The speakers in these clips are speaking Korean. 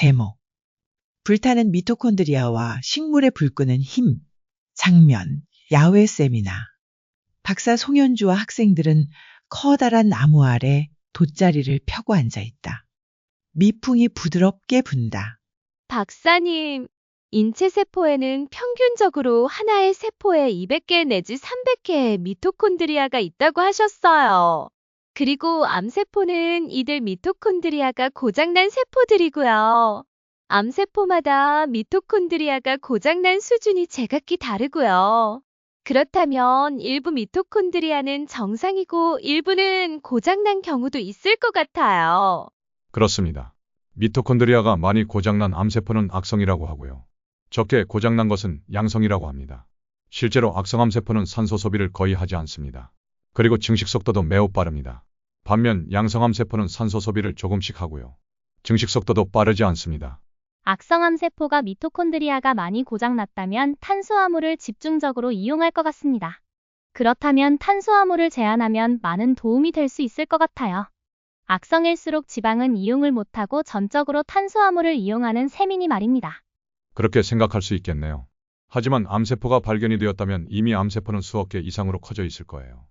제목. 불타는 미토콘드리아와 식물의 불끄는 힘. 장면. 야외 세미나. 박사 송현주와 학생들은 커다란 나무 아래 돗자리를 펴고 앉아 있다. 미풍이 부드럽게 분다. 박사님, 인체 세포에는 평균적으로 하나의 세포에 200개 내지 300개의 미토콘드리아가 있다고 하셨어요. 그리고 암세포는 이들 미토콘드리아가 고장난 세포들이고요. 암세포마다 미토콘드리아가 고장난 수준이 제각기 다르고요. 그렇다면 일부 미토콘드리아는 정상이고 일부는 고장난 경우도 있을 것 같아요. 그렇습니다. 미토콘드리아가 많이 고장난 암세포는 악성이라고 하고요. 적게 고장난 것은 양성이라고 합니다. 실제로 악성 암세포는 산소 소비를 거의 하지 않습니다. 그리고 증식 속도도 매우 빠릅니다. 반면 양성 암세포는 산소 소비를 조금씩 하고요. 증식 속도도 빠르지 않습니다. 악성암 세포가 미토콘드리아가 많이 고장났다면 탄수화물을 집중적으로 이용할 것 같습니다. 그렇다면 탄수화물을 제한하면 많은 도움이 될 수 있을 것 같아요. 악성일수록 지방은 이용을 못하고 전적으로 탄수화물을 이용하는 셈이니 말입니다. 그렇게 생각할 수 있겠네요. 하지만 암세포가 발견이 되었다면 이미 암세포는 수억 개 이상으로 커져 있을 거예요.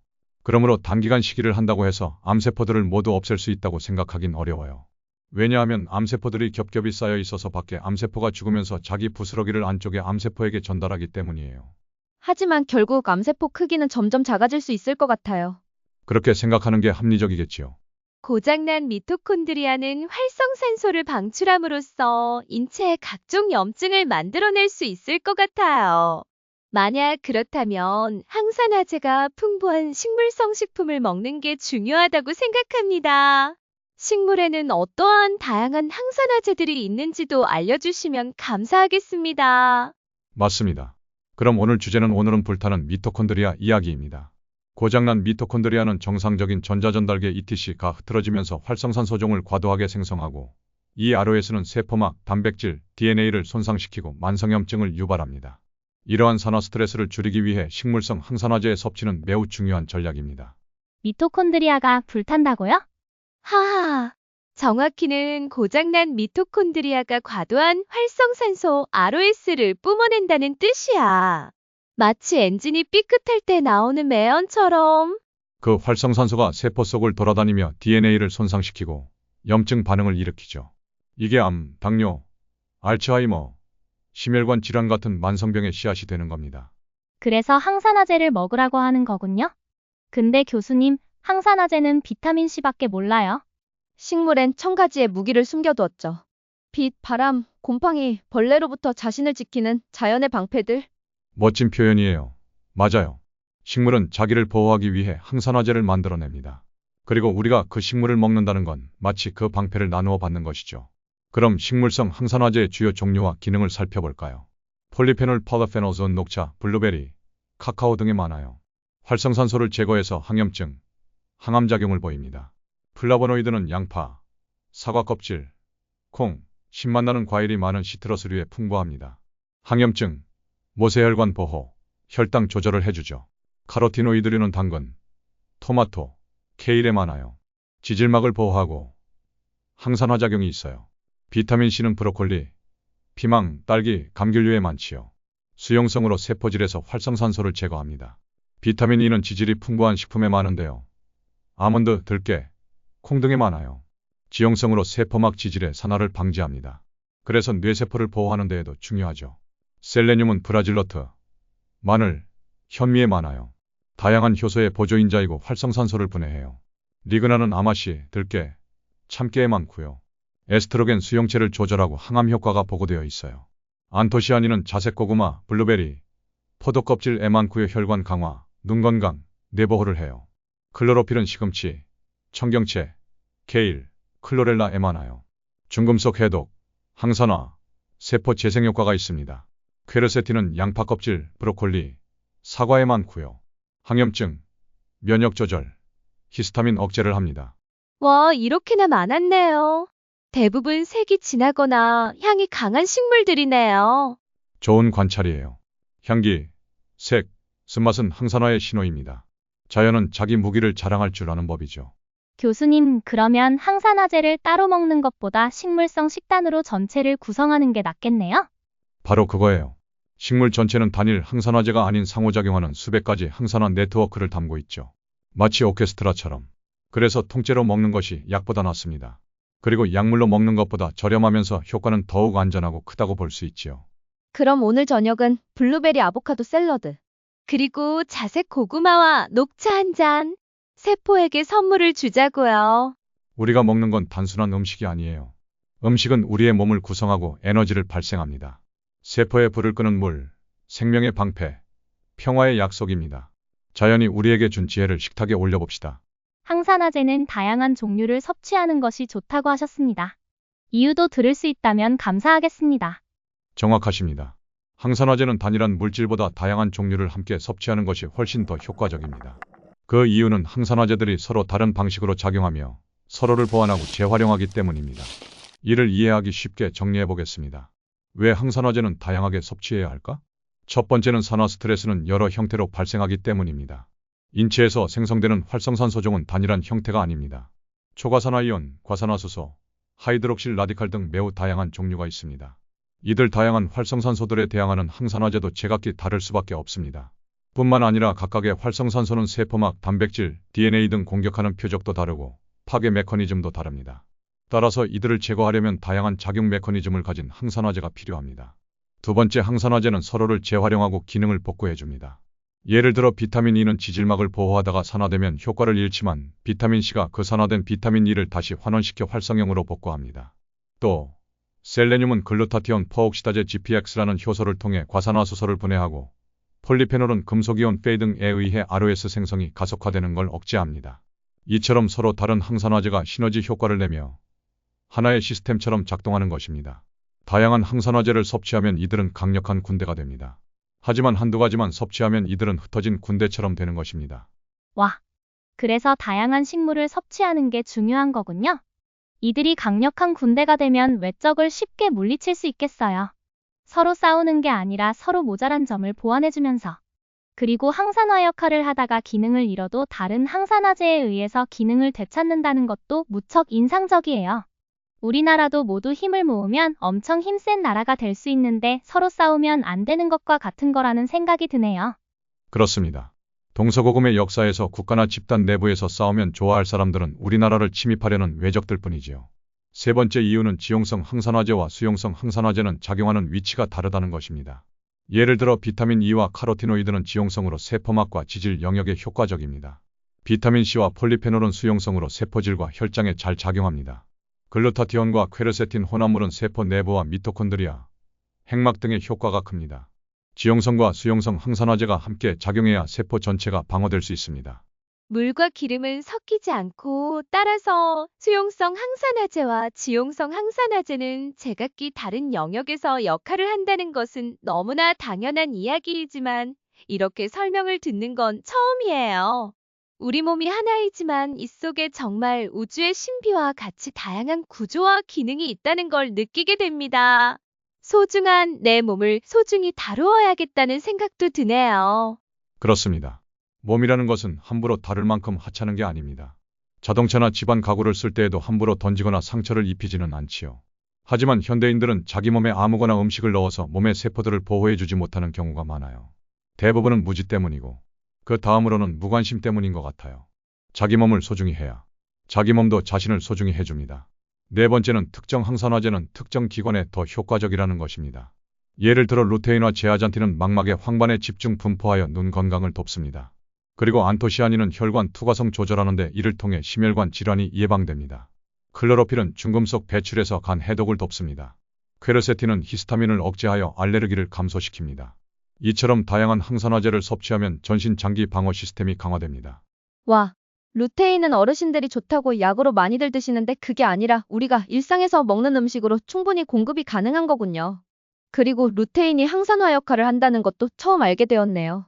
그러므로 단기간 시기를 한다고 해서 암세포들을 모두 없앨 수 있다고 생각하긴 어려워요. 왜냐하면 암세포들이 겹겹이 쌓여 있어서 밖에 암세포가 죽으면서 자기 부스러기를 안쪽의 암세포에게 전달하기 때문이에요. 하지만 결국 암세포 크기는 점점 작아질 수 있을 것 같아요. 그렇게 생각하는 게 합리적이겠지요. 고장난 미토콘드리아는 활성산소를 방출함으로써 인체에 각종 염증을 만들어낼 수 있을 것 같아요. 만약 그렇다면 항산화제가 풍부한 식물성 식품을 먹는 게 중요하다고 생각합니다. 식물에는 어떠한 다양한 항산화제들이 있는지도 알려주시면 감사하겠습니다. 맞습니다. 그럼 오늘 주제는 오늘은 불타는 미토콘드리아 이야기입니다. 고장난 미토콘드리아는 정상적인 전자전달계 ETC가 흐트러지면서 활성산소종을 과도하게 생성하고 이 ROS는 세포막, 단백질, DNA를 손상시키고 만성염증을 유발합니다. 이러한 산화 스트레스를 줄이기 위해 식물성 항산화제의 섭취는 매우 중요한 전략입니다. 미토콘드리아가 불탄다고요? 하하. 정확히는 고장난 미토콘드리아가 과도한 활성산소 ROS를 뿜어낸다는 뜻이야. 마치 엔진이 삐끗할 때 나오는 매연처럼. 그 활성산소가 세포 속을 돌아다니며 DNA를 손상시키고 염증 반응을 일으키죠. 이게 암, 당뇨, 알츠하이머, 심혈관 질환 같은 만성병의 씨앗이 되는 겁니다. 그래서 항산화제를 먹으라고 하는 거군요. 근데 교수님, 항산화제는 비타민C밖에 몰라요. 식물엔 1000가지의 무기를 숨겨두었죠. 빛, 바람, 곰팡이, 벌레로부터 자신을 지키는 자연의 방패들. 멋진 표현이에요. 맞아요. 식물은 자기를 보호하기 위해 항산화제를 만들어냅니다. 그리고 우리가 그 식물을 먹는다는 건 마치 그 방패를 나누어 받는 것이죠. 그럼 식물성 항산화제의 주요 종류와 기능을 살펴볼까요? 폴리페놀, 파라페노존, 녹차, 블루베리, 카카오 등에 많아요. 활성산소를 제거해서 항염증, 항암작용을 보입니다. 플라보노이드는 양파, 사과 껍질, 콩, 신맛 나는 과일이 많은 시트러스류에 풍부합니다. 항염증, 모세혈관 보호, 혈당 조절을 해주죠. 카로티노이드류는 당근, 토마토, 케일에 많아요. 지질막을 보호하고 항산화 작용이 있어요. 비타민C는 브로콜리, 피망, 딸기, 감귤류에 많지요. 수용성으로 세포질에서 활성산소를 제거합니다. 비타민 E는 지질이 풍부한 식품에 많은데요. 아몬드, 들깨, 콩 등에 많아요. 지용성으로 세포막 지질의 산화를 방지합니다. 그래서 뇌세포를 보호하는 데에도 중요하죠. 셀레늄은 브라질너트, 마늘, 현미에 많아요. 다양한 효소의 보조인자이고 활성산소를 분해해요. 리그나는 아마씨, 들깨, 참깨에 많고요. 에스트로겐 수용체를 조절하고 항암 효과가 보고되어 있어요. 안토시아닌은 자색 고구마, 블루베리, 포도 껍질에 많고요. 혈관 강화, 눈 건강, 뇌 보호를 해요. 클로로필은 시금치, 청경채, 케일, 클로렐라에 많아요. 중금속 해독, 항산화, 세포 재생 효과가 있습니다. 퀘르세틴은 양파 껍질, 브로콜리, 사과에 많고요. 항염증, 면역 조절, 히스타민 억제를 합니다. 와, 이렇게나 많았네요. 대부분 색이 진하거나 향이 강한 식물들이네요. 좋은 관찰이에요. 향기, 색, 쓴맛은 항산화의 신호입니다. 자연은 자기 무기를 자랑할 줄 아는 법이죠. 교수님, 그러면 항산화제를 따로 먹는 것보다 식물성 식단으로 전체를 구성하는 게 낫겠네요? 바로 그거예요. 식물 전체는 단일 항산화제가 아닌 상호작용하는 수백 가지 항산화 네트워크를 담고 있죠. 마치 오케스트라처럼. 그래서 통째로 먹는 것이 약보다 낫습니다. 그리고 약물로 먹는 것보다 저렴하면서 효과는 더욱 안전하고 크다고 볼 수 있지요. 그럼 오늘 저녁은 블루베리 아보카도 샐러드. 그리고 자색 고구마와 녹차 한 잔. 세포에게 선물을 주자고요. 우리가 먹는 건 단순한 음식이 아니에요. 음식은 우리의 몸을 구성하고 에너지를 발생합니다. 세포의 불을 끄는 물, 생명의 방패, 평화의 약속입니다. 자연이 우리에게 준 지혜를 식탁에 올려봅시다. 항산화제는 다양한 종류를 섭취하는 것이 좋다고 하셨습니다. 이유도 들을 수 있다면 감사하겠습니다. 정확하십니다. 항산화제는 단일한 물질보다 다양한 종류를 함께 섭취하는 것이 훨씬 더 효과적입니다. 그 이유는 항산화제들이 서로 다른 방식으로 작용하며 서로를 보완하고 재활용하기 때문입니다. 이를 이해하기 쉽게 정리해 보겠습니다. 왜 항산화제는 다양하게 섭취해야 할까? 첫 번째는 산화 스트레스는 여러 형태로 발생하기 때문입니다. 인체에서 생성되는 활성산소종은 단일한 형태가 아닙니다. 초과산화이온, 과산화수소, 하이드록실 라디칼 등 매우 다양한 종류가 있습니다. 이들 다양한 활성산소들에 대항하는 항산화제도 제각기 다를 수밖에 없습니다. 뿐만 아니라 각각의 활성산소는 세포막, 단백질, DNA 등 공격하는 표적도 다르고 파괴 메커니즘도 다릅니다. 따라서 이들을 제거하려면 다양한 작용 메커니즘을 가진 항산화제가 필요합니다. 두 번째, 항산화제는 서로를 재활용하고 기능을 복구해줍니다. 예를 들어 비타민 E는 지질막을 보호하다가 산화되면 효과를 잃지만 비타민 C가 그 산화된 비타민 E를 다시 환원시켜 활성형으로 복구합니다. 또 셀레늄은 글루타티온 퍼옥시다제 GPX라는 효소를 통해 과산화수소를 분해하고 폴리페놀은 금속이온 페이 등에 의해 ROS 생성이 가속화되는 걸 억제합니다. 이처럼 서로 다른 항산화제가 시너지 효과를 내며 하나의 시스템처럼 작동하는 것입니다. 다양한 항산화제를 섭취하면 이들은 강력한 군대가 됩니다. 하지만 한두 가지만 섭취하면 이들은 흩어진 군대처럼 되는 것입니다. 와, 그래서 다양한 식물을 섭취하는 게 중요한 거군요. 이들이 강력한 군대가 되면 외적을 쉽게 물리칠 수 있겠어요. 서로 싸우는 게 아니라 서로 모자란 점을 보완해주면서. 그리고 항산화 역할을 하다가 기능을 잃어도 다른 항산화제에 의해서 기능을 되찾는다는 것도 무척 인상적이에요. 우리나라도 모두 힘을 모으면 엄청 힘센 나라가 될 수 있는데 서로 싸우면 안 되는 것과 같은 거라는 생각이 드네요. 그렇습니다. 동서고금의 역사에서 국가나 집단 내부에서 싸우면 좋아할 사람들은 우리나라를 침입하려는 외적들 뿐이지요. 세 번째 이유는 지용성 항산화제와 수용성 항산화제는 작용하는 위치가 다르다는 것입니다. 예를 들어 비타민 E와 카로티노이드는 지용성으로 세포막과 지질 영역에 효과적입니다. 비타민 C와 폴리페놀은 수용성으로 세포질과 혈장에 잘 작용합니다. 글루타티온과 퀘르세틴 혼합물은 세포 내부와 미토콘드리아, 핵막 등의 효과가 큽니다. 지용성과 수용성 항산화제가 함께 작용해야 세포 전체가 방어될 수 있습니다. 물과 기름은 섞이지 않고 따라서 수용성 항산화제와 지용성 항산화제는 제각기 다른 영역에서 역할을 한다는 것은 너무나 당연한 이야기이지만 이렇게 설명을 듣는 건 처음이에요. 우리 몸이 하나이지만 이 속에 정말 우주의 신비와 같이 다양한 구조와 기능이 있다는 걸 느끼게 됩니다. 소중한 내 몸을 소중히 다루어야겠다는 생각도 드네요. 그렇습니다. 몸이라는 것은 함부로 다룰 만큼 하찮은 게 아닙니다. 자동차나 집안 가구를 쓸 때에도 함부로 던지거나 상처를 입히지는 않지요. 하지만 현대인들은 자기 몸에 아무거나 음식을 넣어서 몸의 세포들을 보호해주지 못하는 경우가 많아요. 대부분은 무지 때문이고 그 다음으로는 무관심 때문인 것 같아요. 자기 몸을 소중히 해야 자기 몸도 자신을 소중히 해줍니다. 네 번째는 특정 항산화제는 특정 기관에 더 효과적이라는 것입니다. 예를 들어 루테인과 제아잔틴은 망막의 황반에 집중 분포하여 눈 건강을 돕습니다. 그리고 안토시아닌은 혈관 투과성 조절하는 데 이를 통해 심혈관 질환이 예방됩니다. 클로로필은 중금속 배출해서 간 해독을 돕습니다. 퀘르세틴은 히스타민을 억제하여 알레르기를 감소시킵니다. 이처럼 다양한 항산화제를 섭취하면 전신 장기 방어 시스템이 강화됩니다. 와, 루테인은 어르신들이 좋다고 약으로 많이들 드시는데 그게 아니라 우리가 일상에서 먹는 음식으로 충분히 공급이 가능한 거군요. 그리고 루테인이 항산화 역할을 한다는 것도 처음 알게 되었네요.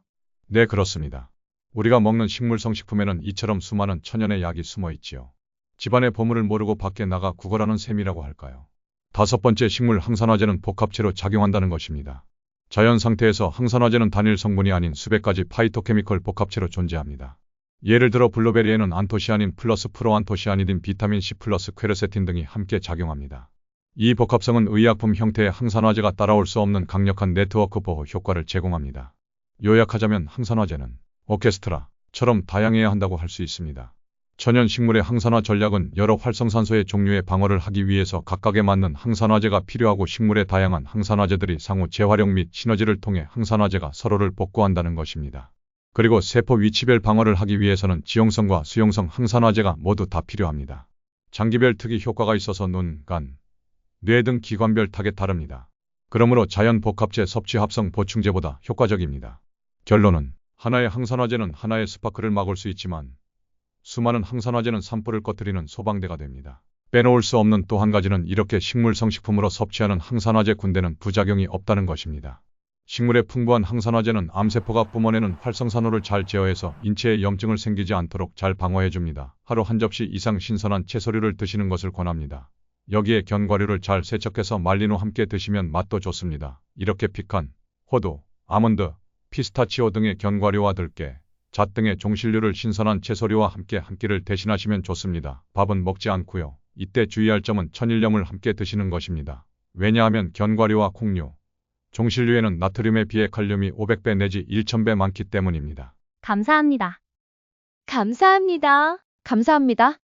네, 그렇습니다. 우리가 먹는 식물성 식품에는 이처럼 수많은 천연의 약이 숨어 있지요. 집안의 보물을 모르고 밖에 나가 구걸하는 셈이라고 할까요? 다섯 번째, 식물 항산화제는 복합체로 작용한다는 것입니다. 자연 상태에서 항산화제는 단일 성분이 아닌 수백 가지 파이토케미컬 복합체로 존재합니다. 예를 들어 블루베리에는 안토시아닌 플러스 프로안토시아니딘, 비타민 C 플러스 퀘르세틴 등이 함께 작용합니다. 이 복합성은 의약품 형태의 항산화제가 따라올 수 없는 강력한 네트워크 보호 효과를 제공합니다. 요약하자면 항산화제는 오케스트라처럼 다양해야 한다고 할 수 있습니다. 천연 식물의 항산화 전략은 여러 활성산소의 종류의 방어를 하기 위해서 각각에 맞는 항산화제가 필요하고, 식물의 다양한 항산화제들이 상호 재활용 및 시너지를 통해 항산화제가 서로를 복구한다는 것입니다. 그리고 세포 위치별 방어를 하기 위해서는 지용성과 수용성 항산화제가 모두 다 필요합니다. 장기별 특이 효과가 있어서 눈, 간, 뇌 등 기관별 타겟 다릅니다. 그러므로 자연 복합제 섭취 합성 보충제보다 효과적입니다. 결론은 하나의 항산화제는 하나의 스파크를 막을 수 있지만 수많은 항산화제는 산불을 꺼뜨리는 소방대가 됩니다. 빼놓을 수 없는 또 한 가지는 이렇게 식물 성식품으로 섭취하는 항산화제 군대는 부작용이 없다는 것입니다. 식물의 풍부한 항산화제는 암세포가 뿜어내는 활성산소를 잘 제어해서 인체에 염증을 생기지 않도록 잘 방어해줍니다. 하루 한 접시 이상 신선한 채소류를 드시는 것을 권합니다. 여기에 견과류를 잘 세척해서 말린 후 함께 드시면 맛도 좋습니다. 이렇게 피칸, 호두, 아몬드, 피스타치오 등의 견과류와 들깨, 잣 등의 종실류를 신선한 채소류와 함께 한 끼를 대신하시면 좋습니다. 밥은 먹지 않고요. 이때 주의할 점은 천일염을 함께 드시는 것입니다. 왜냐하면 견과류와 콩류, 종실류에는 나트륨에 비해 칼륨이 500배 내지 1000배 많기 때문입니다. 감사합니다. 감사합니다. 감사합니다.